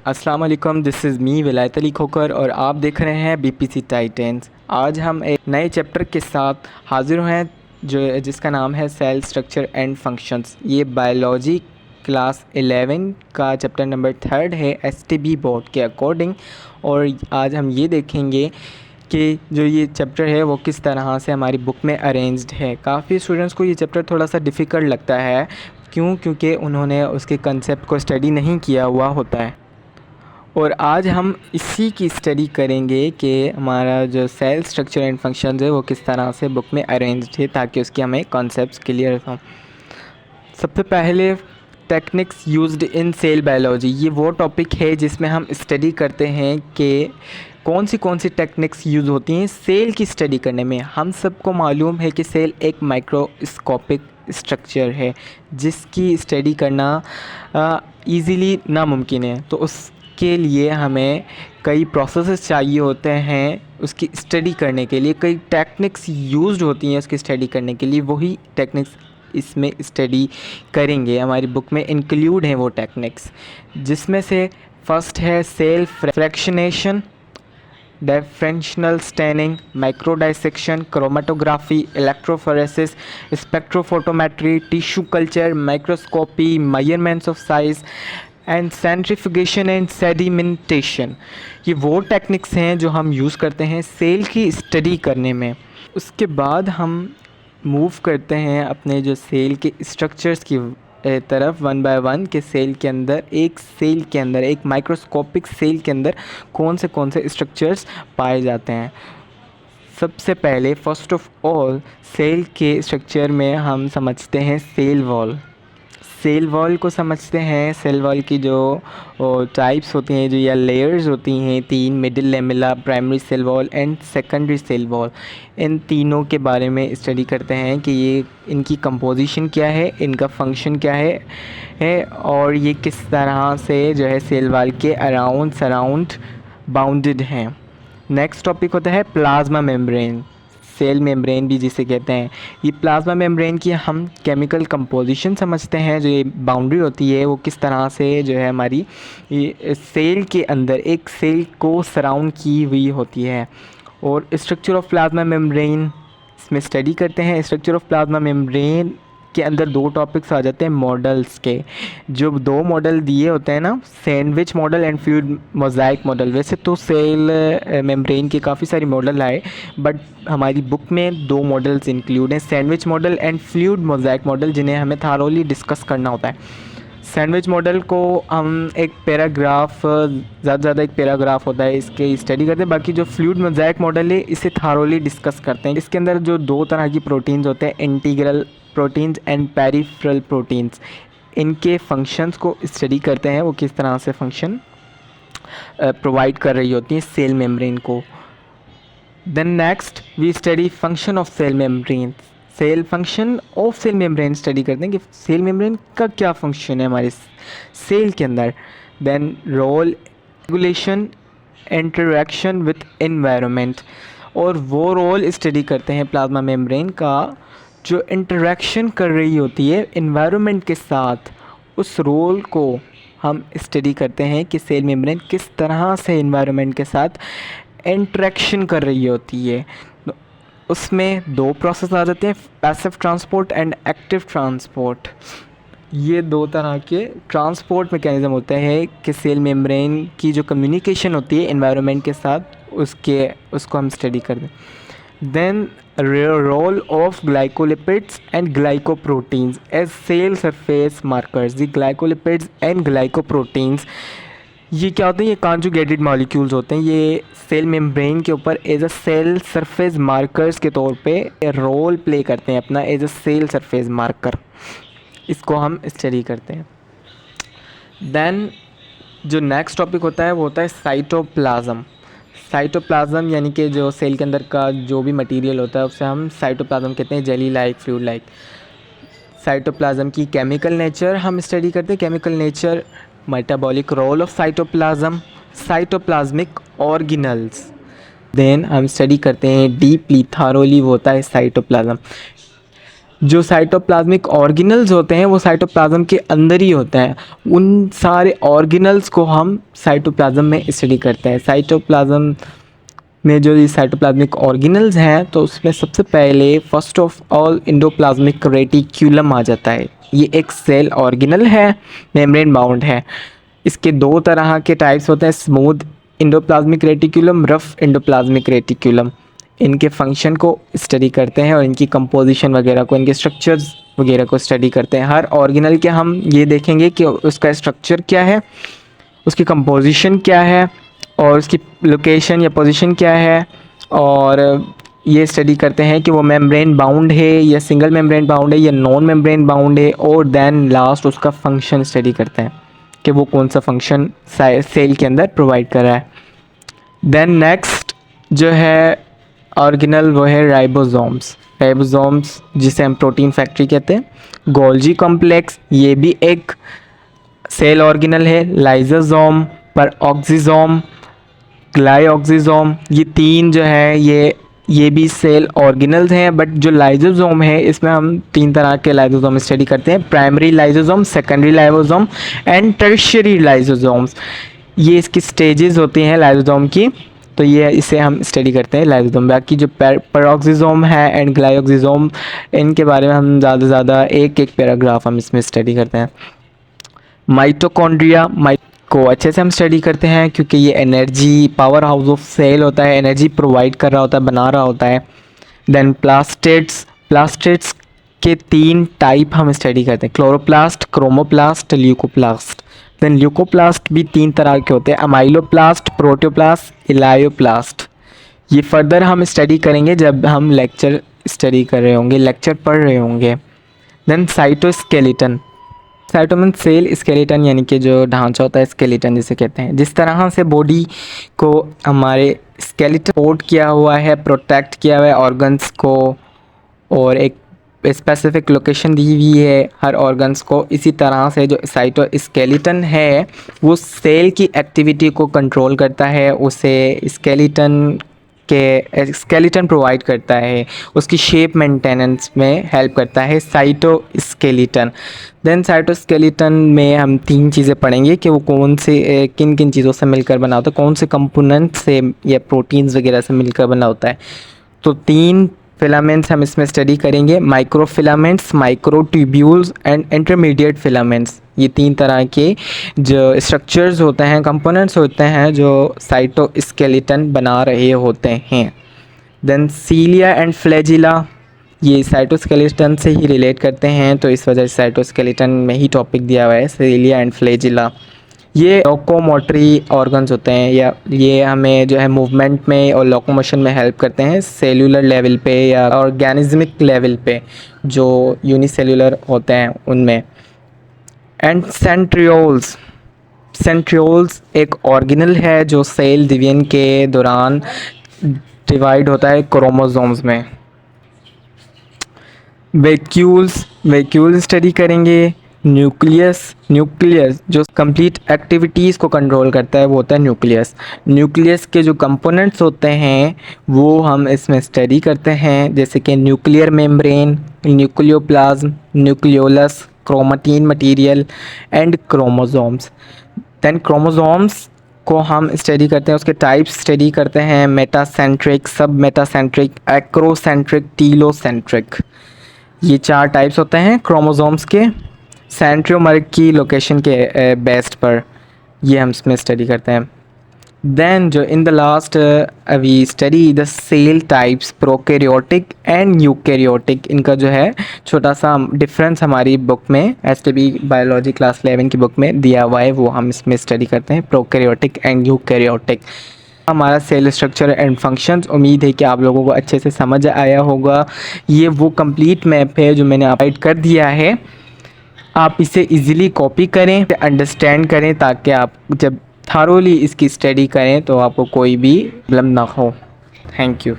अस्सलाम वालेकुम, this is me विलायत अली खोकर और आप देख रहे हैं बीपीसी टाइटेंस। आज हम एक नए चैप्टर के साथ हाज़िर हुए हैं जिसका नाम है सेल स्ट्रक्चर एंड फंक्शंस। ये बायोलॉजी क्लास 11 का चैप्टर नंबर 3 है एसटीबी बोर्ड के अकॉर्डिंग। और आज हम ये देखेंगे कि जो ये चैप्टर है वो किस तरह से हमारी बुक में अरेंज्ड है। काफ़ी स्टूडेंट्स को ये चैप्टर थोड़ा सा डिफ़िकल्ट लगता है, क्योंकि उन्होंने उसके कंसेप्ट को स्टडी नहीं किया हुआ होता है। और आज हम इसी की स्टडी करेंगे कि हमारा जो सेल स्ट्रक्चर एंड फंक्शंस है वो किस तरह से बुक में अरेंज्ड है, ताकि उसके हमें कॉन्सेप्ट्स क्लियर हों। सबसे पहले techniques used in cell biology, ये वो टॉपिक है जिसमें हम स्टडी करते हैं कि कौन सी टेक्निक्स यूज़ होती हैं सेल की स्टडी करने में। हम सबको मालूम है कि सेल एक माइक्रोस्कोपिक स्ट्रक्चर है जिसकी स्टडी करना ईज़िली नामुमकिन है। तो उसके लिए हमें कई प्रोसेसेस चाहिए होते हैं उसकी स्टडी करने के लिए, कई टेक्निक्स यूज्ड होती हैं उसकी स्टडी करने के लिए। वही टेक्निक्स इसमें स्टडी करेंगे, हमारी बुक में इंक्लूड हैं वो टेक्निक्स, जिसमें से फर्स्ट है cell fractionation, differential staining, micro dissection, chromatography, electrophoresis, spectrophotometry, tissue culture, microscopy, measurements of size and centrifugation and sedimentation. ये वो टेक्निक्स हैं जो हम यूज़ करते हैं सेल की स्टडी करने में। उसके बाद हम मूव करते हैं अपने जो सेल के स्ट्रक्चर्स की तरफ वन बाय वन, के सेल के अंदर एक माइक्रोस्कोपिक सेल के अंदर कौन से स्ट्रक्चर्स पाए जाते हैं। सबसे पहले फर्स्ट ऑफ ऑल सेल के स्ट्रक्चर में हम समझते हैं सेल वॉल। सेल वॉल को समझते हैं। सेल वॉल की जो टाइप्स होती हैं, जो या लेयर्स होती हैं, 3, middle lamella, primary cell wall and secondary cell wall. इन तीनों के बारे में स्टडी करते हैं कि ये इनकी कंपोजिशन क्या है, इनका फंक्शन क्या है और ये किस तरह से जो है सेल वॉल के सराउंड बाउंडेड हैं। नेक्स्ट टॉपिक होता है प्लाज्मा मेम्ब्रेन, सेल मेम्ब्रेन भी जिसे कहते हैं। ये प्लाज्मा मेम्ब्रेन की हम केमिकल कंपोजिशन समझते हैं। जो ये बाउंड्री होती है वो किस तरह से जो है हमारी सेल के अंदर एक सेल को सराउंड की हुई होती है। और स्ट्रक्चर ऑफ प्लाज्मा मेम्ब्रेन इसमें स्टडी करते हैं। स्ट्रक्चर ऑफ प्लाज्मा मेम्ब्रेन के अंदर 2 टॉपिक्स आ जाते हैं मॉडल्स के। जो 2 मॉडल दिए होते हैं ना, sandwich model and fluid mosaic model. वैसे तो सेल मेम्ब्रेन के काफ़ी सारे मॉडल आए, बट हमारी बुक में 2 मॉडल्स इंक्लूड हैं, sandwich model and fluid mosaic model, जिन्हें हमें थारोली डिस्कस करना होता है। सैंडविच मॉडल को हम एक पैराग्राफ, ज़्यादा एक पैराग्राफ होता है, इसके स्टडी करते हैं। बाकी जो फ्लूइड मोज़ाइक मॉडल है इसे थारोली डिस्कस करते हैं। इसके अंदर जो 2 तरह की प्रोटीन्स होते हैं, integral proteins and peripheral proteins, इनके फंक्शंस को स्टडी करते हैं, वो किस तरह से फंक्शन प्रोवाइड कर रही होती हैं सेल मेम्ब्रेन को। Then next we study function of cell membrane. Cell function of cell membrane study करते हैं कि सेल मेम्ब्रेन का क्या फंक्शन है हमारे सेल के अंदर। Then role, regulation, interaction with environment, और वो रोल स्टडी करते हैं प्लाज्मा मेम्ब्रेन का जो इंटरेक्शन कर रही होती है एनवायरनमेंट के साथ। उस रोल को हम स्टडी करते हैं कि सेल मेम्ब्रेन किस तरह से एनवायरनमेंट के साथ इंटरेक्शन कर रही होती है। उसमें 2 प्रोसेस आ जाते हैं, passive transport and active transport. ये 2 तरह के ट्रांसपोर्ट मैकेनिज़्म होते हैं कि सेल मेम्ब्रेन की जो कम्युनिकेशन होती है एनवायरनमेंट के साथ, उसको हम स्टडी करते हैं। Then role of glycolipids and glycoproteins as cell surface markers. ये ग्लाइकोलिपिड्स एंड ग्लाइकोप्रोटीन्स ये क्या होते हैं, ये कॉन्जुगेटेड मॉलिक्यूल्स होते हैं। ये सेल मेम्ब्रेन के ऊपर as a cell surface markers के तौर पे रोल प्ले करते हैं अपना, as a cell surface marker. इसको हम स्टडी करते हैं। देन जो नेक्स्ट टॉपिक होता है वो होता है साइटोप्लाज्म। साइटोप्लाज्म यानी कि जो सेल के अंदर का जो भी मटेरियल होता है उसे हम साइटोप्लाज्म कहते हैं, jelly like, fluid like. Cytoplasm की केमिकल नेचर हम स्टडी करते हैं। Chemical nature, metabolic role of cytoplasm, cytoplasmic organelles. Then हम स्टडी करते हैं डीपली, थारोली, वो होता है साइटोप्लाज्म। जो साइटोप्लाज्मिक ऑर्गेनल्स होते हैं वो साइटोप्लाज्म के अंदर ही होते हैं। उन सारे ऑर्गेनल्स को हम साइटोप्लाज्म में स्टडी करते हैं। साइटोप्लाज्म में जो ये साइटोप्लाज्मिक ऑर्गेनल्स हैं तो उसमें सबसे पहले first of all endoplasmic reticulum आ जाता है। ये एक सेल ऑर्गेनल है, मेम्ब्रेन बाउंड है। इसके दो तरह के टाइप्स होते हैं, smooth endoplasmic reticulum, rough endoplasmic reticulum. इनके फंक्शन को स्टडी करते हैं और इनकी कंपोजिशन वगैरह को, इनके स्ट्रक्चर्स वगैरह को स्टडी करते हैं। हर ऑर्गेनल के हम ये देखेंगे कि उसका स्ट्रक्चर क्या है, उसकी कंपोजिशन क्या है और उसकी लोकेशन या पोजीशन क्या है, और ये स्टडी करते हैं कि वो मेम्ब्रेन बाउंड है या सिंगल मेम्ब्रेन बाउंड है या नॉन मेम्ब्रेन बाउंड है, और देन लास्ट उसका फंक्शन स्टडी करते हैं कि वो कौन सा फंक्शन सेल के अंदर प्रोवाइड कर रहा है। देन नेक्स्ट जो है ऑर्गेनल वो है राइबोसोम्स। राइबोसोम्स जिसे हम प्रोटीन फैक्ट्री कहते हैं। गोल्जी कॉम्प्लेक्स ये भी एक सेल ऑर्गेनल है। लाइसोसोम, पेरोक्सिसोम, ग्लाइऑक्सिसोम, ये तीन जो है ये भी सेल ऑर्गेनल्स हैं। बट जो लाइसोसोम है इसमें हम तीन तरह के लाइसोसोम स्टडी करते हैं, primary lysosome, secondary lysosome and tertiary lysosomes. ये इसकी स्टेजेस होती हैं लाइसोसोम की, तो ये इसे हम स्टडी करते हैं लाइसोसोम। बाकी जो पेरोक्सिसोम है एंड ग्लाइऑक्सिसोम, इनके बारे में हम ज़्यादा से ज़्यादा एक एक पैराग्राफ हम इसमें स्टडी करते हैं। माइटोकॉन्ड्रिया को अच्छे से हम स्टडी करते हैं क्योंकि ये energy powerhouse of cell होता है, एनर्जी प्रोवाइड कर रहा होता है, बना रहा होता है। देन प्लास्टेट्स के तीन टाइप हम स्टडी करते हैं, chloroplast, chromoplast, leucoplast. Then leucoplast भी तीन तरह के होते हैं, अमाइलोप्लास्ट, प्रोटोप्लास्ट, इलायोप्लास्ट। ये फर्दर हम स्टडी करेंगे जब हम लेक्चर स्टडी कर रहे होंगे, लेक्चर पढ़ रहे होंगे। देन साइटोस्केलेटन, साइटोमन सेल स्केलेटन यानी कि जो ढांचा होता है स्केलेटन जिसे कहते हैं। जिस तरह से बॉडी को हमारे स्केलेटन सपोर्ट किया हुआ है, प्रोटेक्ट किया हुआ है ऑर्गन्स को, और एक स्पेसिफिक लोकेशन दी हुई है हर ऑर्गन्स को, इसी तरह से जो साइटोस्केलेटन है वो सेल की एक्टिविटी को कंट्रोल करता है, उसे स्केलेटन प्रोवाइड करता है, उसकी शेप मेंटेनेंस में हेल्प करता है साइटोस्केलेटन। देन साइटोस्केलेटन में हम तीन चीज़ें पढ़ेंगे कि वो कौन से किन किन चीज़ों से मिलकर बना होता है, कौन से कंपोनेंट से या प्रोटीन्स वगैरह से मिलकर बना होता है। तो तीन फिलामेंट्स हम इसमें स्टडी करेंगे, microfilaments, microtubules and intermediate filaments. ये तीन तरह के जो स्ट्रक्चर्स होते हैं, कंपोनेंट्स होते हैं जो साइटोस्केलेटन बना रहे होते हैं। देन सीलिया एंड फ्लैजिला, ये साइटोस्केलेटन से ही रिलेट करते हैं, तो इस वजह से साइटोस्केलेटन में ही टॉपिक दिया हुआ है, सीलिया एंड फ्लैजिला। ये लोकोमोटरी ऑर्गन्स होते हैं, या ये हमें जो है मूवमेंट में और लोकोमोशन में हेल्प करते हैं सेलुलर लेवल पे या ऑर्गेनिज्मिक लेवल पे, जो यूनिसेलुलर होते हैं उनमें। एंड सेंट्रियोल्स एक ऑर्गेनल है जो सेल डिवीजन के दौरान डिवाइड होता है क्रोमोसोम्स में। वैक्यूल्स स्टडी करेंगे। न्यूक्लियस जो कंप्लीट एक्टिविटीज़ को कंट्रोल करता है वो होता है न्यूक्लियस के जो कंपोनेंट्स होते हैं वो हम इसमें स्टडी करते हैं, जैसे कि nuclear membrane, nucleoplasm, nucleolus, chromatin material and chromosomes. Then chromosomes को हम स्टडी करते हैं, उसके टाइप्स स्टडी करते हैं, मेटासेंट्रिक, सब मेटासेंट्रिक, एक्रोसेंट्रिक, टीलोसेंट्रिक। ये चार टाइप्स होते हैं क्रोमोसोम्स के, सेंट्रियोमर की लोकेशन के बेस्ट पर ये हम इसमें स्टडी करते हैं। देन जो in the last we study the cell types prokaryotic and eukaryotic. इनका जो है छोटा सा डिफरेंस हमारी बुक में STB बायोलॉजी क्लास 11 की बुक में दिया हुआ है, वो हम इसमें स्टडी करते हैं, प्रोकैरियोटिक एंड यूकैरियोटिक। हमारा सेल स्ट्रक्चर एंड फंक्शंस, उम्मीद है कि आप लोगों को अच्छे से समझ आया होगा। ये वो कंप्लीट मैप है जो मैंने अपडेट कर दिया है, आप इसे इजीली कॉपी करें, अंडरस्टैंड करें, ताकि आप जब थारोली इसकी स्टडी करें तो आपको कोई भी प्रॉब्लम ना हो। Thank you.